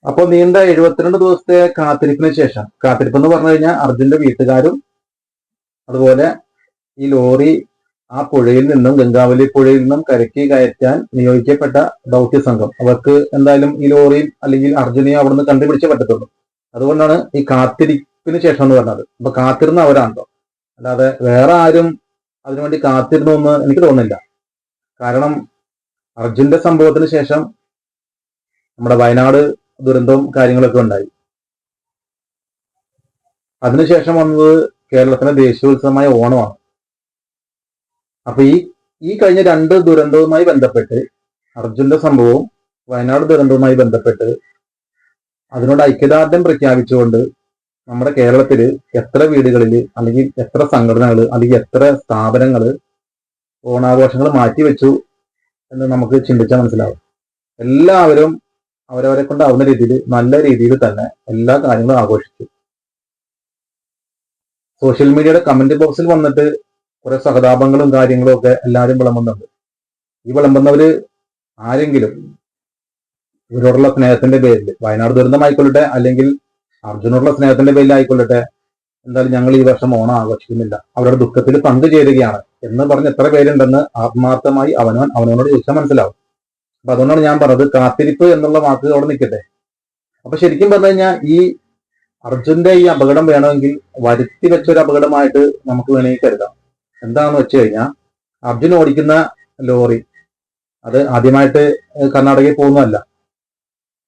അപ്പോൾ നീണ്ട 72 ദിവസത്തെ കാത്തിരിപ്പിന് ശേഷം, കാത്തിരിപ്പ് എന്ന് പറഞ്ഞു കഴിഞ്ഞാൽ അർജുന്റെ വീട്ടുകാരും അതുപോലെ ഈ ലോറി ആ പുഴയിൽ നിന്നും, ഗംഗാവലി പുഴയിൽ നിന്നും കരയ്ക്ക് കയറ്റാൻ നിയോഗിക്കപ്പെട്ട ദൗത്യ സംഘം, അവർക്ക് എന്തായാലും ഈ ലോറിയും അല്ലെങ്കിൽ അർജുനെയും അവിടുന്ന് കണ്ടുപിടിച്ചേ പറ്റത്തുള്ളൂ. അതുകൊണ്ടാണ് ഈ കാത്തിരിപ്പിന് ശേഷം എന്ന് പറഞ്ഞത്. അപ്പൊ കാത്തിരുന്ന അവരാണല്ലോ, അല്ലാതെ വേറെ ആരും അതിനുവേണ്ടി കാത്തിരുന്നു എന്ന് എനിക്ക് തോന്നുന്നില്ല. കാരണം അർജുന്റെ സംഭവത്തിന് ശേഷം നമ്മുടെ വയനാട് ദുരന്തവും കാര്യങ്ങളൊക്കെ ഉണ്ടായി. അതിനുശേഷം വന്നത് കേരളത്തിലെ ദേശീയോത്സവമായ ഓണമാണ്. അപ്പൊ ഈ കഴിഞ്ഞ 2 ദുരന്തവുമായി ബന്ധപ്പെട്ട്, അർജുന്റെ സംഭവവും വയനാട് ദുരന്തവുമായി ബന്ധപ്പെട്ട് അതിനോട് ഐക്യദാർഢ്യം പ്രഖ്യാപിച്ചുകൊണ്ട് നമ്മുടെ കേരളത്തിൽ എത്ര വീടുകളിൽ അല്ലെങ്കിൽ എത്ര സംഘടനകൾ അല്ലെങ്കിൽ എത്ര സ്ഥാപനങ്ങൾ ഓണാഘോഷങ്ങൾ മാറ്റിവെച്ചു എന്ന് നമുക്ക് ചിന്തിച്ചാൽ മനസ്സിലാവും. എല്ലാവരും അവരവരെ കൊണ്ടാവുന്ന രീതിയിൽ, നല്ല രീതിയിൽ തന്നെ എല്ലാ കാര്യങ്ങളും ആഘോഷിച്ചു. സോഷ്യൽ മീഡിയയുടെ കമന്റ് ബോക്സിൽ വന്നിട്ട് കുറെ സഹതാപങ്ങളും കാര്യങ്ങളും ഒക്കെ എല്ലാവരും വിളമ്പുന്നുണ്ട്. ഈ വിളമ്പുന്നവര് ആരെങ്കിലും ഇവരോടുള്ള സ്നേഹത്തിന്റെ പേരിൽ, വയനാട് ദുരന്തമായിക്കൊള്ളട്ടെ അല്ലെങ്കിൽ അർജുനോടുള്ള സ്നേഹത്തിന്റെ പേരിൽ ആയിക്കൊള്ളട്ടെ, എന്തായാലും ഞങ്ങൾ ഈ വർഷം ഓണം ആഘോഷിക്കുന്നില്ല, അവരുടെ ദുഃഖത്തിൽ പങ്കുചേരുകയാണ് എന്ന് പറഞ്ഞ് എത്ര പേരുണ്ടെന്ന് ആത്മാർത്ഥമായി അവനോട് ചോദിച്ചാൽ മനസ്സിലാവും. അപ്പൊ അതുകൊണ്ടാണ് ഞാൻ പറഞ്ഞത്, കാത്തിരിപ്പ് എന്നുള്ള വാക്ക് അവിടെ നിൽക്കട്ടെ. അപ്പൊ ശരിക്കും പറഞ്ഞു കഴിഞ്ഞാൽ ഈ അർജുന്റെ ഈ അപകടം വേണമെങ്കിൽ വരുത്തി വെച്ചൊരു അപകടമായിട്ട് നമുക്ക് വേണമെങ്കിൽ കരുതാം. എന്താണെന്ന് വെച്ച് കഴിഞ്ഞാൽ, അർജുൻ ഓടിക്കുന്ന ലോറി അത് ആദ്യമായിട്ട് കർണാടകയിൽ പോകുന്നതല്ല.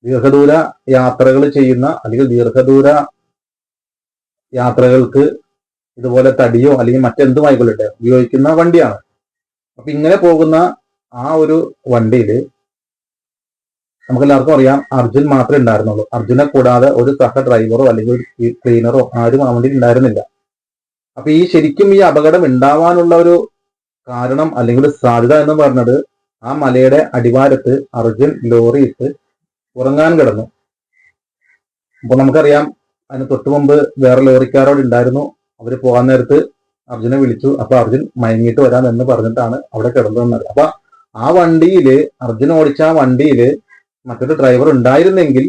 ദീർഘദൂര യാത്രകൾ ചെയ്യുന്ന അല്ലെങ്കിൽ ദീർഘദൂര യാത്രകൾക്ക് ഇതുപോലെ തടിയോ അല്ലെങ്കിൽ മറ്റെന്തുമായിക്കൊള്ളട്ടെ ഉപയോഗിക്കുന്ന വണ്ടിയാണ്. അപ്പൊ ഇങ്ങനെ പോകുന്ന ആ ഒരു വണ്ടിയിൽ നമുക്ക് എല്ലാവർക്കും അറിയാം, അർജുൻ മാത്രമേ ഉണ്ടായിരുന്നുള്ളൂ. അർജുനെ കൂടാതെ ഒരു സഹ ഡ്രൈവറോ അല്ലെങ്കിൽ ഒരു ക്ലീനറോ ആരും ആ വണ്ടിയിൽ ഉണ്ടായിരുന്നില്ല. അപ്പൊ ശരിക്കും ഈ അപകടം ഉണ്ടാവാനുള്ള ഒരു കാരണം അല്ലെങ്കിൽ ഒരു സാധ്യത എന്ന് പറഞ്ഞത്, ആ മലയുടെ അടിവാരത്ത് അർജുൻ ലോറി ഇട്ട് ഉറങ്ങാൻ കിടന്നു. അപ്പൊ നമുക്കറിയാം, അതിന് തൊട്ടു മുമ്പ് വേറെ ലോറിക്കാരോട് ഉണ്ടായിരുന്നു. അവര് പോകാൻ നേരത്ത് അർജുനെ വിളിച്ചു. അപ്പൊ അർജുൻ മയങ്ങിയിട്ട് വരാം എന്ന് പറഞ്ഞിട്ടാണ് അവിടെ കിടന്നതെന്നത്. അപ്പൊ ആ വണ്ടിയില്, അർജുൻ ഓടിച്ച ആ വണ്ടിയില് മറ്റൊരു ഡ്രൈവർ ഉണ്ടായിരുന്നെങ്കിൽ,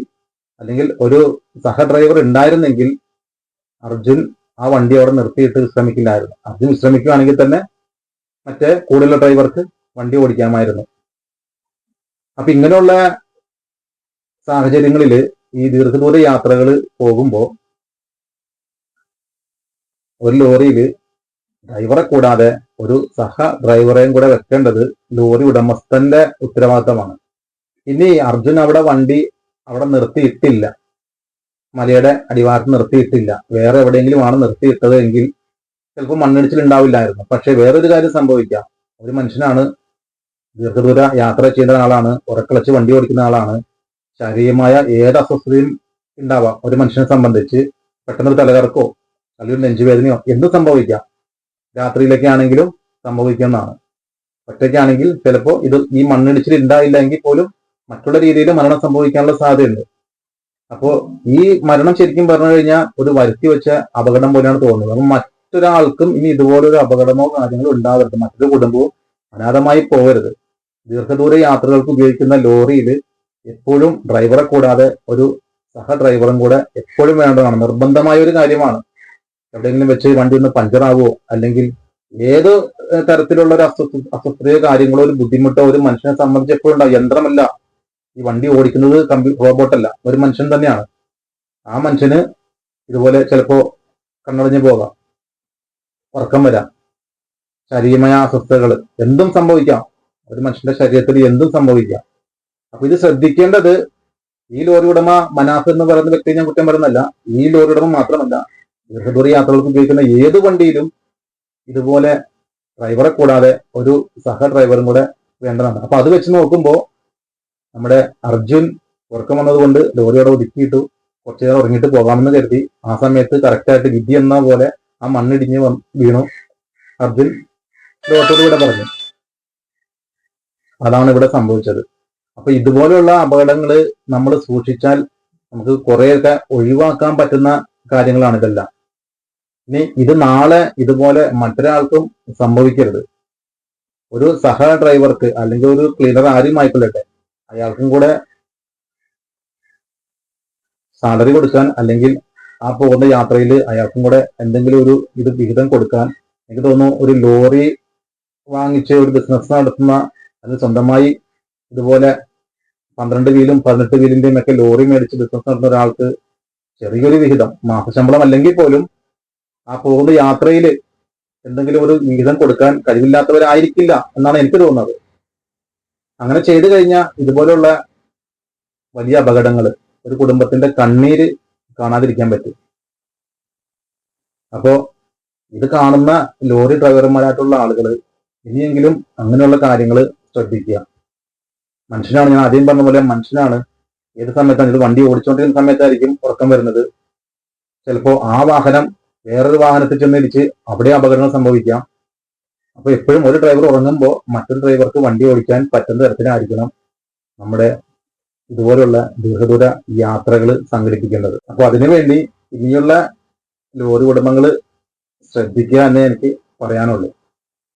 അല്ലെങ്കിൽ ഒരു സഹ ഡ്രൈവർ ഉണ്ടായിരുന്നെങ്കിൽ അർജുൻ ആ വണ്ടി അവിടെ നിർത്തിയിട്ട് വിശ്രമിക്കില്ലായിരുന്നു. അർജുൻ വിശ്രമിക്കുകയാണെങ്കിൽ തന്നെ മറ്റേ കൂടുതലുള്ള ഡ്രൈവർക്ക് വണ്ടി ഓടിക്കാമായിരുന്നു. അപ്പൊ ഇങ്ങനെയുള്ള സാഹചര്യങ്ങളിൽ ഈ ദീർഘദൂര യാത്രകൾ പോകുമ്പോൾ ഒരു ലോറിയിൽ ഡ്രൈവറെ കൂടാതെ ഒരു സഹ ഡ്രൈവറെയും കൂടെ വെക്കേണ്ടത് ലോറി ഉടമസ്ഥന്റെ ഉത്തരവാദിത്തമാണ്. ഇനി അർജുൻ വണ്ടി അവിടെ നിർത്തിയിട്ടില്ല, മലയുടെ അടിവാരത്ത് നിർത്തിയിട്ടില്ല, വേറെ എവിടെയെങ്കിലുമാണ് നിർത്തിയിട്ടത് എങ്കിൽ ചിലപ്പോൾ മണ്ണിടിച്ചിലുണ്ടാവില്ലായിരുന്നു. പക്ഷെ വേറൊരു കാര്യം സംഭവിക്കാം. ഒരു മനുഷ്യനാണ്, ദീർഘദൂര യാത്ര ചെയ്യുന്ന ആളാണ്, ഉറക്കളച്ച് വണ്ടി ഓടിക്കുന്ന ആളാണ്. ശാരീരികമായ ഏത് അസ്വസ്ഥതയും ഉണ്ടാവാം ഒരു മനുഷ്യനെ സംബന്ധിച്ച്. പെട്ടെന്നൊരു തലകറക്കോ അല്ലെങ്കിൽ നെഞ്ചുവേദനയോ എന്തും സംഭവിക്കാം. രാത്രിയിലൊക്കെ ആണെങ്കിലും സംഭവിക്കുന്നതാണ്. ഒറ്റയ്ക്കാണെങ്കിൽ ചിലപ്പോൾ ഈ മണ്ണിടിച്ചിൽ ഉണ്ടായില്ല എങ്കിൽ പോലും മറ്റുള്ള രീതിയിൽ മരണം സംഭവിക്കാനുള്ള സാധ്യതയുണ്ട്. അപ്പോ ഈ മരണം ശരിക്കും പറഞ്ഞു കഴിഞ്ഞാൽ ഒരു വരുത്തി വെച്ച അപകടം പോലെയാണ് തോന്നുന്നത്. അപ്പം മറ്റൊരാൾക്കും ഇനി ഇതുപോലൊരു അപകടമോ കാര്യങ്ങളോ ഉണ്ടാവരുത്, മറ്റൊരു കുടുംബവും അനാഥമായി പോകരുത്. ദീർഘദൂര യാത്രകൾക്ക് ഉപയോഗിക്കുന്ന ലോറിയിൽ എപ്പോഴും ഡ്രൈവറെ കൂടാതെ ഒരു സഹ ഡ്രൈവറും കൂടെ എപ്പോഴും വേണ്ടതാണ്, നിർബന്ധമായ ഒരു കാര്യമാണ്. എവിടെയെങ്കിലും വെച്ച് വണ്ടി ഒന്ന് പഞ്ചറാവോ അല്ലെങ്കിൽ ഏത് തരത്തിലുള്ള ഒരു അസ്വസ്ഥതയോ കാര്യങ്ങളോ ഒരു ബുദ്ധിമുട്ടോ ഒരു മനുഷ്യനെ സംബന്ധിച്ച് എപ്പോഴും ഉണ്ടാവും. യന്ത്രമല്ല ഈ വണ്ടി ഓടിക്കുന്നത്, റോബോട്ടല്ല, ഒരു മനുഷ്യൻ തന്നെയാണ്. ആ മനുഷ്യന് ഇതുപോലെ ചിലപ്പോ കണ്ണടഞ്ഞു പോകാം, ഉറക്കം വരാം, ശാരീരികമായ അസ്വസ്ഥതകൾ എന്തും സംഭവിക്കാം. ഒരു മനുഷ്യന്റെ ശരീരത്തിൽ എന്തും സംഭവിക്കാം. അപ്പൊ ഇത് ശ്രദ്ധിക്കേണ്ടത് ഈ ലോറി ഉടമ മനാഫ് എന്ന് പറയുന്ന വ്യക്തി ഞാൻ കുറ്റം പറയുന്നല്ല, ഈ ലോറി ഉടമ മാത്രമല്ല, ദീർഘദൂര യാത്രകൾക്ക് ഉപയോഗിക്കുന്ന ഏത് വണ്ടിയിലും ഇതുപോലെ ഡ്രൈവറെ കൂടാതെ ഒരു സഹ ഡ്രൈവറും കൂടെ വേണ്ടതാണ്. അപ്പൊ അത് വെച്ച് നോക്കുമ്പോൾ നമ്മുടെ അർജുൻ ഉറക്കം വന്നതുകൊണ്ട് ലോറിയോടെ ഒതുക്കിയിട്ടു കുറച്ചു നേരം ഉറങ്ങിയിട്ട് പോകാമെന്ന് കരുതി. ആ സമയത്ത് കറക്റ്റായിട്ട് വിധി എന്ന പോലെ ആ മണ്ണിടിഞ്ഞ് വീണു. അർജുൻ ലോകത്തോട് കൂടെ പറഞ്ഞു. അതാണ് ഇവിടെ സംഭവിച്ചത്. അപ്പൊ ഇതുപോലെയുള്ള അപകടങ്ങൾ നമ്മൾ സൂക്ഷിച്ചാൽ നമുക്ക് കുറെയൊക്കെ ഒഴിവാക്കാൻ പറ്റുന്ന കാര്യങ്ങളാണ് ഇതെല്ലാം. ഇനി ഇത് നാളെ ഇതുപോലെ മറ്റൊരാൾക്കും സംഭവിക്കരുത്. ഒരു സഹ ഡ്രൈവർക്ക് അല്ലെങ്കിൽ ഒരു ക്ലീനർ ആരും ആയിക്കൊള്ളട്ടെ, അയാൾക്കും കൂടെ സാലറി കൊടുക്കാൻ, അല്ലെങ്കിൽ ആ പോകുന്ന യാത്രയിൽ അയാൾക്കും കൂടെ എന്തെങ്കിലും ഒരു വിഹിതം കൊടുക്കാൻ, എനിക്ക് തോന്നുന്നു ഒരു ലോറി വാങ്ങിച്ച് ഒരു ബിസിനസ് നടത്തുന്ന, അത് സ്വന്തമായി ഇതുപോലെ 12 വീലും 18 വീലിന്റെയും ഒക്കെ ലോറി മേടിച്ച് ബിസിനസ് നടത്തുന്ന ഒരാൾക്ക് ചെറിയൊരു വിഹിതം, മാസശമ്പളം അല്ലെങ്കിൽ പോലും ആ പോകുന്ന യാത്രയിൽ എന്തെങ്കിലും ഒരു വിഹിതം കൊടുക്കാൻ കഴിവില്ലാത്തവരായിരിക്കില്ല എന്നാണ് എനിക്ക് തോന്നുന്നത്. അങ്ങനെ ചെയ്തു കഴിഞ്ഞാൽ ഇതുപോലുള്ള വലിയ അപകടങ്ങൾ, ഒരു കുടുംബത്തിന്റെ കണ്ണീര് കാണാതിരിക്കാൻ പറ്റും. അപ്പോ ഇത് കാണുന്ന ലോറി ഡ്രൈവർമാരായിട്ടുള്ള ആളുകൾ ഇനിയെങ്കിലും അങ്ങനെയുള്ള കാര്യങ്ങൾ ശ്രദ്ധിക്കുക. മനുഷ്യനാണ്, ഞാൻ ആദ്യം പറഞ്ഞ പോലെ മനുഷ്യനാണ്. ഏത് സമയത്താണ് ഇത് വണ്ടി ഓടിച്ചുകൊണ്ടിരിക്കുന്ന സമയത്തായിരിക്കും ഉറക്കം വരുന്നത്. ചിലപ്പോൾ ആ വാഹനം വേറൊരു വാഹനത്തിൽ ചെന്നിടിച്ച് അവിടെ അപകടങ്ങൾ സംഭവിക്കാം. അപ്പൊ എപ്പോഴും ഒരു ഡ്രൈവർ ഉറങ്ങുമ്പോൾ മറ്റൊരു ഡ്രൈവർക്ക് വണ്ടി ഓടിക്കാൻ പറ്റുന്ന തരത്തിലായിരിക്കണം നമ്മുടെ ഇതുപോലുള്ള ദീർഘദൂര യാത്രകൾ സംഘടിപ്പിക്കേണ്ടത്. അപ്പൊ അതിനുവേണ്ടി ഇനിയുള്ള ലോറി ഉടമകൾ ശ്രദ്ധിക്കുക എന്നേ എനിക്ക് പറയാനുള്ളൂ.